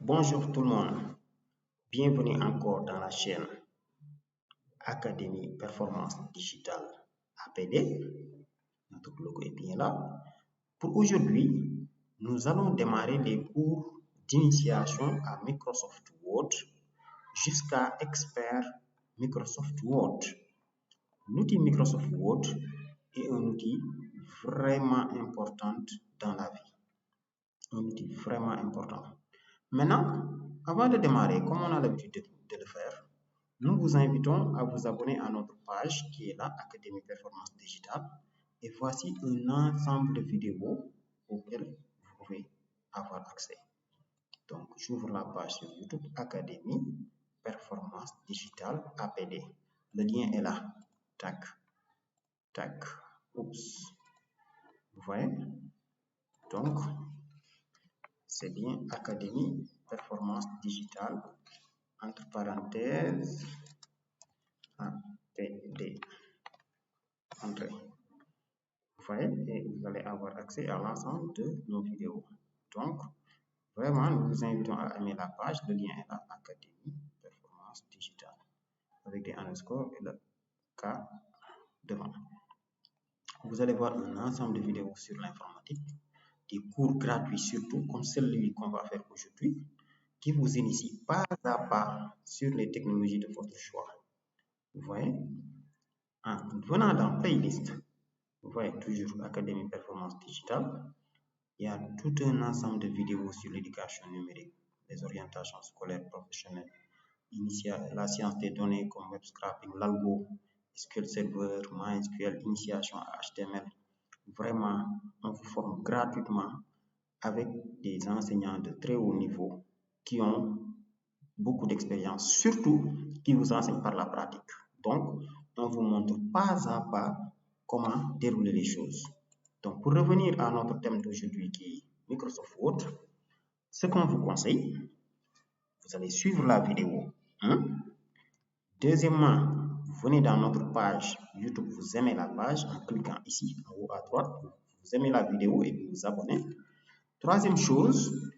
Bonjour tout le monde, bienvenue encore dans la chaîne Académie Performance Digitale APD. Notre logo est bien là. Pour aujourd'hui, nous allons démarrer les cours d'initiation à Microsoft Word jusqu'à Expert Microsoft Word. L'outil Microsoft Word est un outil vraiment important dans la vie. Un outil vraiment important. Maintenant, avant de démarrer, comme on a l'habitude de le faire, nous vous invitons à vous abonner à notre page qui est là, Académie Performance Digitale. Et voici un ensemble de vidéos auxquelles vous pouvez avoir accès. Donc, j'ouvre la page sur YouTube, Académie Performance Digitale APD. Le lien est là. Tac, tac, oups. Vous voyez? Donc, c'est bien Académie Performance Digitale, entre parenthèses, APD. Entrez. Vous voyez, et vous allez avoir accès à l'ensemble de nos vidéos. Donc, vraiment, nous vous invitons à aimer la page. Le lien est là, Académie Performance Digitale, avec des underscores et le K devant. Vous allez voir un ensemble de vidéos sur l'informatique, des cours gratuits surtout, comme celui qu'on va faire aujourd'hui, qui vous initie pas à pas sur les technologies de votre choix. Vous voyez? En venant dans Playlist, vous voyez toujours Académie Performance Digitale, il y a tout un ensemble de vidéos sur l'éducation numérique, les orientations scolaires professionnelles, la science des données comme web scraping, l'algo, SQL Server, MySQL, initiation à HTML. Vraiment, on vous forme gratuitement avec des enseignants de très haut niveau qui ont beaucoup d'expérience, surtout qui vous enseignent par la pratique. Donc, on vous montre pas à pas comment dérouler les choses. Donc, pour revenir à notre thème d'aujourd'hui qui est Microsoft Word, ce qu'on vous conseille, vous allez suivre la vidéo 1. Deuxièmement, vous venez dans notre page YouTube, vous aimez la page en cliquant ici en haut à droite, vous aimez la vidéo et vous vous abonnez. Troisième chose,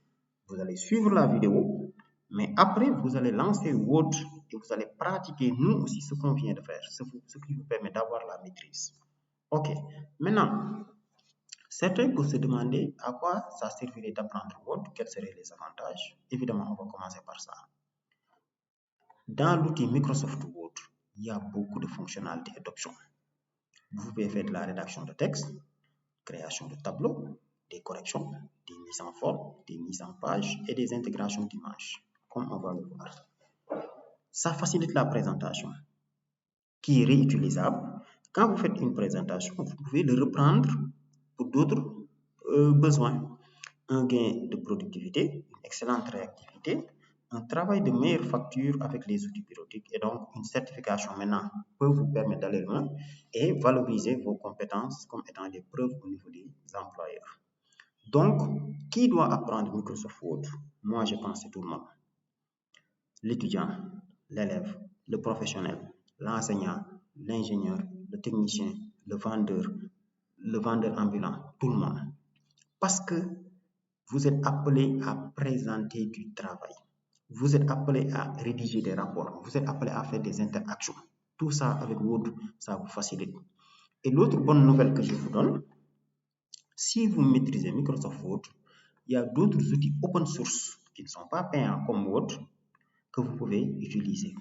vous allez suivre la vidéo, mais après, vous allez lancer Word et vous allez pratiquer nous aussi ce qu'on vient de faire, ce qui vous permet d'avoir la maîtrise. Ok, maintenant, certains peuvent se demander à quoi ça servirait d'apprendre Word, quels seraient les avantages. Évidemment, on va commencer par ça. Dans l'outil Microsoft Word, il y a beaucoup de fonctionnalités et d'options. Vous pouvez faire de la rédaction de texte, création de tableaux, des corrections, des mises en forme, des mises en page et des intégrations d'images, comme on va le voir. Ça facilite la présentation, qui est réutilisable. Quand vous faites une présentation, vous pouvez le reprendre pour d'autres besoins. Un gain de productivité, une excellente réactivité, un travail de meilleure facture avec les outils bureautiques et donc une certification maintenant peut vous permettre d'aller loin et valoriser vos compétences comme étant des preuves au niveau des employeurs. Donc, qui doit apprendre Microsoft Word? Moi, je pense que c'est tout le monde. L'étudiant, l'élève, le professionnel, l'enseignant, l'ingénieur, le technicien, le vendeur ambulant, tout le monde. Parce que vous êtes appelé à présenter du travail. Vous êtes appelé à rédiger des rapports. Vous êtes appelé à faire des interactions. Tout ça avec Word, ça vous facilite. Et l'autre bonne nouvelle que je vous donne, si vous maîtrisez Microsoft Word, il y a d'autres outils open source qui ne sont pas payants comme Word que vous pouvez utiliser,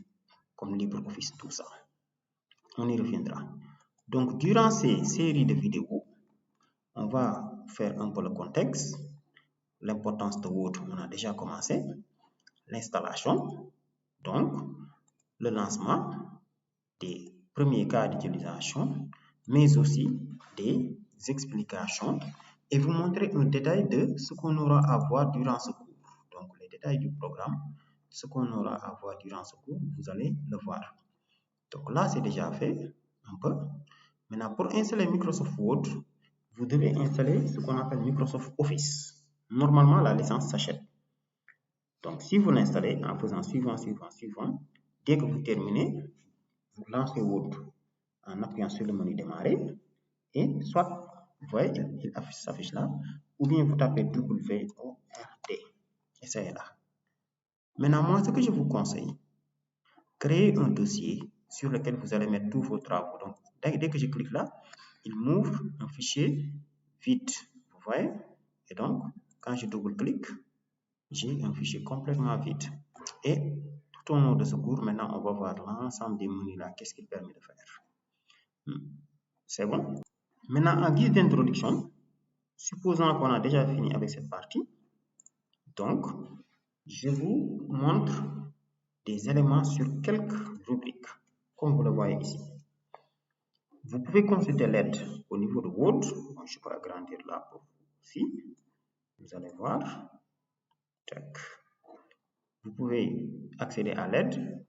comme LibreOffice, tout ça. On y reviendra. Donc, durant ces séries de vidéos, on va faire un peu le contexte, l'importance de Word, on a déjà commencé, l'installation, donc le lancement des premiers cas d'utilisation, mais aussi des explications et vous montrer un détail de ce qu'on aura à voir durant ce cours. Donc, les détails du programme, ce qu'on aura à voir durant ce cours, vous allez le voir. Donc là, c'est déjà fait un peu. Maintenant, pour installer Microsoft Word, vous devez installer ce qu'on appelle Microsoft Office. Normalement, la licence s'achète. Donc, si vous l'installez en faisant suivant, dès que vous terminez, vous lancez Word en appuyant sur le menu démarrer et soit, vous voyez, il s'affiche là, ou bien vous tapez WORD et ça est là. Maintenant, moi, ce que je vous conseille, créez un dossier sur lequel vous allez mettre tous vos travaux. Donc, dès que je clique là, il m'ouvre un fichier vide. Vous voyez? Et donc, quand je double-clique, j'ai un fichier complètement vide. Et tout au long de ce cours, maintenant, on va voir l'ensemble des menus là. Qu'est-ce qu'il permet de faire? C'est bon? Maintenant, en guise d'introduction, supposons qu'on a déjà fini avec cette partie. Donc, je vous montre des éléments sur quelques rubriques, comme vous le voyez ici. Vous pouvez consulter l'aide au niveau de Word. Je peux agrandir là pour vous aussi. Vous allez voir. Tac. Vous pouvez accéder à l'aide.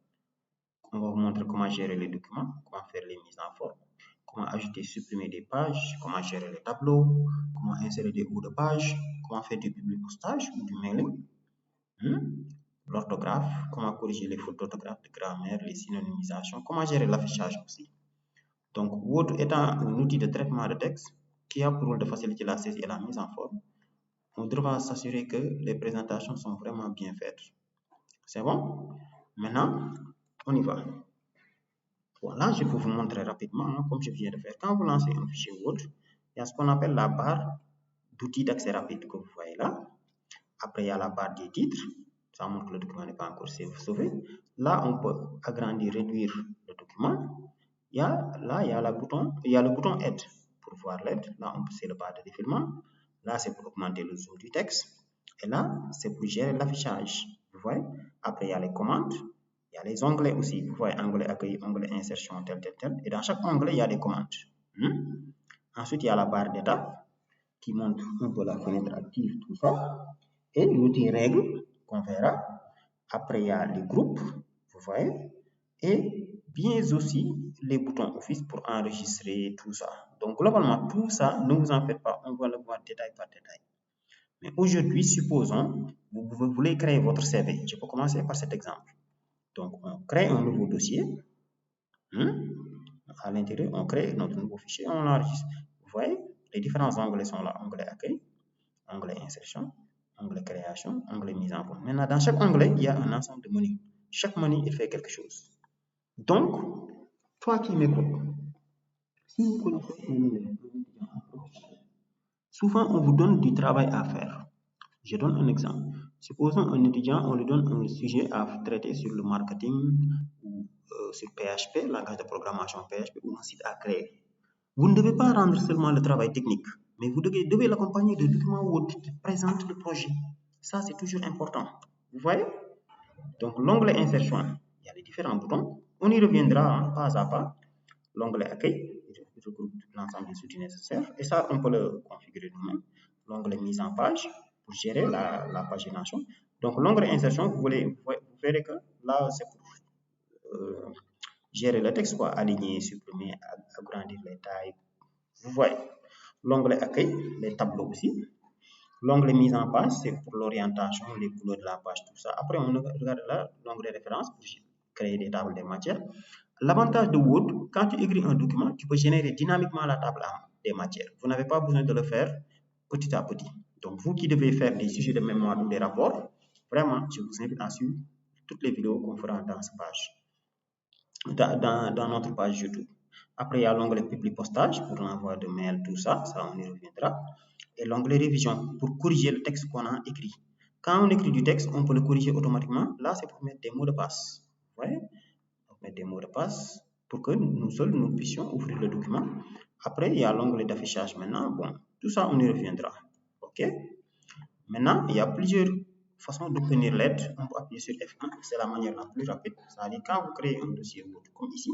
On va vous montrer comment gérer les documents, comment faire les mises en forme, comment ajouter, supprimer des pages, comment gérer les tableaux, comment insérer des hauts de page, comment faire du public postage ou du mailing, l'orthographe, comment corriger les fautes d'orthographe, de grammaire, les synonymisations, comment gérer l'affichage aussi. Donc, Word étant un outil de traitement de texte qui a pour rôle de faciliter la saisie et la mise en forme, on devra s'assurer que les présentations sont vraiment bien faites. C'est bon? Maintenant, on y va. Voilà, je peux vous montrer rapidement, comme je viens de faire. Quand vous lancez un fichier Word, il y a ce qu'on appelle la barre d'outils d'accès rapide que vous voyez là. Après, il y a la barre des titres. Ça montre que le document n'est pas encore sauvé. Là, on peut agrandir, réduire le document. Il y a le bouton aide pour voir l'aide. Là, c'est le barre de défilement. Là, c'est pour augmenter le zoom du texte. Et là, c'est pour gérer l'affichage. Vous voyez? Après, il y a les commandes. Il y a les onglets aussi. Vous voyez, onglet accueil, onglet insertion, tel. Et dans chaque onglet, il y a des commandes. Ensuite, il y a la barre d'état qui montre un peu la fenêtre active, tout ça. Et l'outil règle qu'on verra. Après, il y a les groupes, vous voyez. Et bien aussi les boutons Office pour enregistrer tout ça. Donc, globalement, tout ça, ne vous en faites pas. On va le voir détail par détail. Mais aujourd'hui, supposons, vous voulez créer votre CV. Je peux commencer par cet exemple. Donc, on crée un nouveau dossier. À l'intérieur, on crée notre nouveau fichier, on l'enregistre. Vous voyez, les différents onglets sont là. Onglet accueil, onglet insertion, onglet création, onglet mise en forme. Maintenant, dans chaque onglet, il y a un ensemble de menus. Chaque menu, il fait quelque chose. Donc, toi qui m'écoutes, si vous connaissez un élève, souvent on vous donne du travail à faire. Je donne un exemple. Supposons un étudiant, on lui donne un sujet à traiter sur le marketing ou sur PHP, langage de programmation PHP, ou un site à créer. Vous ne devez pas rendre seulement le travail technique, mais vous devez l'accompagner de documents Word qui présentent le projet. Ça, c'est toujours important. Vous voyez? Donc, l'onglet insertion, il y a les différents boutons. On y reviendra pas à pas. L'onglet accueil, il regroupe l'ensemble des outils nécessaires. Et ça, on peut le configurer nous-mêmes. L'onglet mise en page pour gérer la pagination. Donc, l'onglet insertion, vous verrez que là, c'est pour gérer le texte, quoi, aligner, supprimer, agrandir les tailles. Vous voyez. L'onglet accueil, les tableaux aussi. L'onglet mise en page, c'est pour l'orientation, les couleurs de la page, tout ça. Après, on regarde là l'onglet référence pour créer des tables des matières. L'avantage de Word, quand tu écris un document, tu peux générer dynamiquement la table des matières. Vous n'avez pas besoin de le faire petit à petit. Donc, vous qui devez faire des sujets de mémoire ou des rapports, vraiment, je vous invite à suivre toutes les vidéos qu'on fera dans cette page, dans notre page YouTube. Après, il y a l'onglet public postage pour l'envoi de mails, tout ça, ça on y reviendra. Et l'onglet révision pour corriger le texte qu'on a écrit. Quand on écrit du texte, on peut le corriger automatiquement. Là, c'est pour mettre des mots de passe. Vous voyez? Mettre des mots de passe pour que nous seuls nous puissions ouvrir le document. Après, il y a l'onglet d'affichage maintenant. Bon, tout ça, on y reviendra. OK? Maintenant, il y a plusieurs façons d'obtenir l'aide. On peut appuyer sur F1. C'est la manière la plus rapide. C'est-à-dire, quand vous créez un dossier Word, comme ici,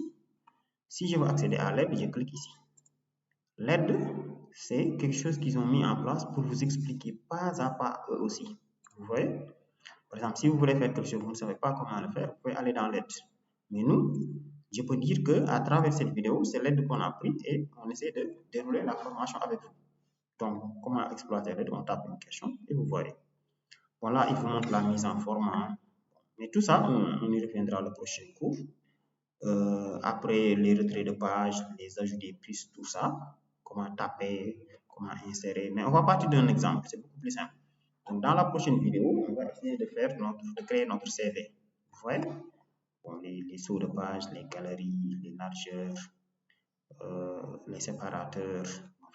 si je veux accéder à l'aide, je clique ici. L'aide, c'est quelque chose qu'ils ont mis en place pour vous expliquer pas à pas eux aussi. Vous voyez? Par exemple, si vous voulez faire quelque chose, vous ne savez pas comment le faire, vous pouvez aller dans l'aide. Mais nous, je peux dire qu'à travers cette vidéo, c'est l'aide qu'on a pris et on essaie de dérouler la formation avec vous. Donc, comment exploiter l'aide? On tape une question et vous voyez. Voilà, il vous montre la mise en forme. Mais tout ça, on y reviendra le prochain cours. Après les retraits de pages, les ajouts des prises, tout ça, comment taper, comment insérer. Mais on va partir d'un exemple, c'est beaucoup plus simple. Donc, dans la prochaine vidéo, on va essayer de créer notre CV. Vous voyez, bon, les sauts de page, les galeries, les largeurs, les séparateurs.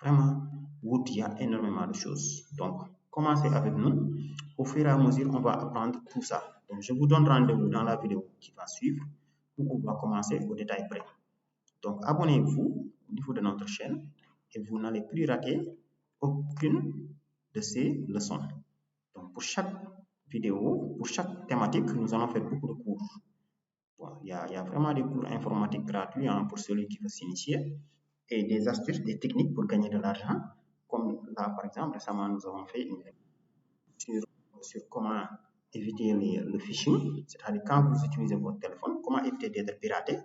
Vraiment, Wood, il y a énormément de choses. Donc, commencez avec nous. Au fur et à mesure, on va apprendre tout ça. Donc, je vous donne rendez-vous dans la vidéo qui va suivre où on va commencer au détail près. Donc, abonnez-vous au niveau de notre chaîne et vous n'allez plus rater aucune de ces leçons. Donc, pour chaque vidéo, pour chaque thématique, nous allons faire beaucoup de cours. Bon, il y a vraiment des cours informatiques gratuits pour celui qui veut s'initier et des astuces, des techniques pour gagner de l'argent. Comme là, par exemple, récemment, nous avons fait une sur comment éviter le phishing, c'est-à-dire quand vous utilisez votre téléphone, comment éviter d'être piraté,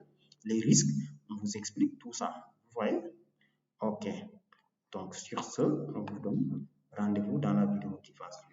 les risques, on vous explique tout ça. Vous voyez? Ok. Donc, sur ce, on vous donne rendez-vous dans la vidéo qui va suivre.